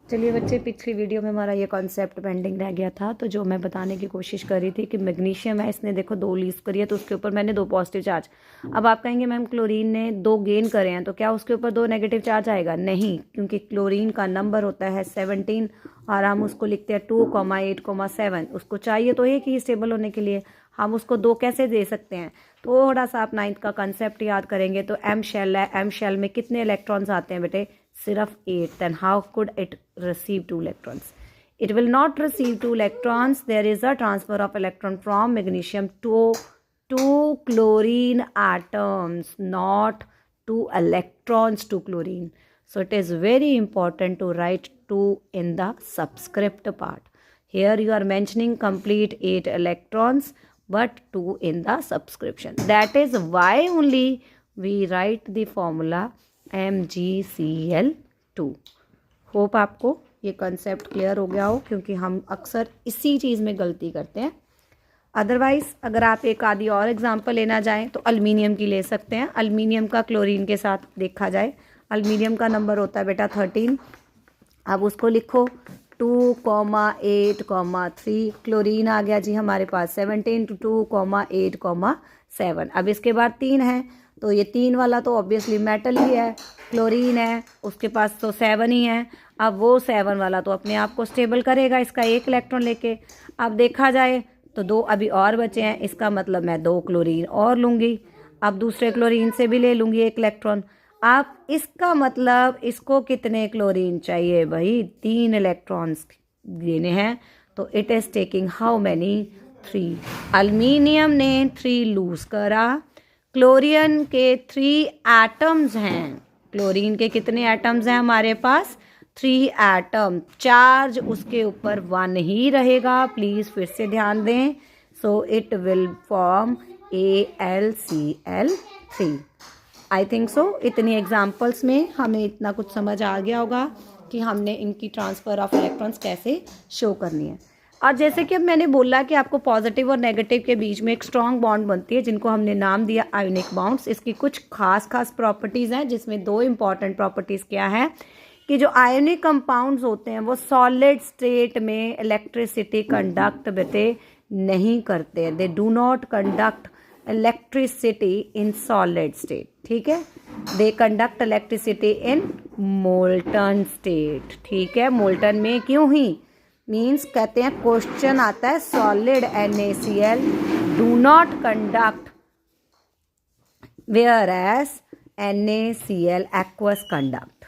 चलिए बच्चे, पिछली वीडियो में हमारा ये कॉन्सेप्ट पेंडिंग रह गया था। तो जो मैं बताने की कोशिश कर रही थी कि मैग्नीशियम है, इसने देखो 2 लीव करी है तो उसके ऊपर मैंने 2 पॉजिटिव चार्ज। अब आप कहेंगे मैम क्लोरीन ने 2 गेन करे हैं तो क्या उसके ऊपर 2 नेगेटिव चार्ज आएगा? नहीं, क्योंकि क्लोरीन का नंबर होता है 17 और हम उसको लिखते हैं 2,8,7। उसको चाहिए तो एक ही स्टेबल होने के लिए, हम उसको 2 कैसे दे सकते हैं? थोड़ा सा आप 9th का कंसेप्ट याद करेंगे तो एम शेल है, एम शेल में कितने इलेक्ट्रॉन्स आते हैं बेटे? सिर्फ 8. Then how could it receive 2 electrons? It will not receive 2 electrons. There is a transfer of electron from magnesium to 2 chlorine atoms, not 2 electrons to chlorine. So it is very important to write 2 in the subscript part. Here you are mentioning complete 8 electrons but 2 in the subscription. That is why only we write the formula MgCl2। Hope आपको ये concept clear हो गया हो, क्योंकि हम अक्सर इसी चीज़ में गलती करते हैं। अदरवाइज़ अगर आप एक आधी और एग्जांपल लेना चाहें तो अल्मीनियम की ले सकते हैं। अल्मीनियम का क्लोरीन के साथ देखा जाए, अल्मीनियम का नंबर होता है बेटा 13। अब उसको लिखो 2,8,3। क्लोरीन आ गया जी हमारे पास 17 to 2,8,7। अब इसके बाद 3 है तो ये 3 वाला तो ऑब्वियसली मेटल ही है, क्लोरीन है, उसके पास तो 7 ही है। अब वो 7 वाला तो अपने आप को स्टेबल करेगा इसका 1 इलेक्ट्रॉन लेके। अब देखा जाए तो 2 अभी और बचे हैं, इसका मतलब मैं 2 क्लोरीन और लूँगी। अब दूसरे क्लोरीन से भी ले लूँगी 1 इलेक्ट्रॉन। आप इसका मतलब इसको कितने क्लोरीन चाहिए भाई? 3 इलेक्ट्रॉन्स देने हैं। तो it is taking how many? 3। Aluminium ने 3 लूज करा। क्लोरीन के 3 एटम्स हैं। क्लोरीन के कितने एटम्स हैं हमारे पास? 3 एटम। चार्ज उसके ऊपर 1 ही रहेगा, प्लीज़ फिर से ध्यान दें। So it will form AlCl3। I think so इतनी एग्जाम्पल्स में हमें इतना कुछ समझ आ गया होगा कि हमने इनकी ट्रांसफ़र ऑफ इलेक्ट्रॉन्स कैसे शो करनी है। और जैसे कि अब मैंने बोला कि आपको पॉजिटिव और नेगेटिव के बीच में एक स्ट्रॉन्ग बॉन्ड बनती है जिनको हमने नाम दिया आयोनिक बॉन्ड्स। इसकी कुछ खास प्रॉपर्टीज़ हैं, जिसमें 2 इंपॉर्टेंट प्रॉपर्टीज़ क्या है कि जो आयोनिक कंपाउंड्स होते हैं वो सॉलिड स्टेट में इलेक्ट्रिसिटी कंडक्ट बेटे नहीं करते हैं। They do not conduct electricity in solid state, ठीक है। They conduct electricity in molten state, ठीक है। मोल्टन में क्यों ही मीन्स कहते हैं, क्वेश्चन आता है solid NaCl do not conduct whereas NaCl aqueous conduct.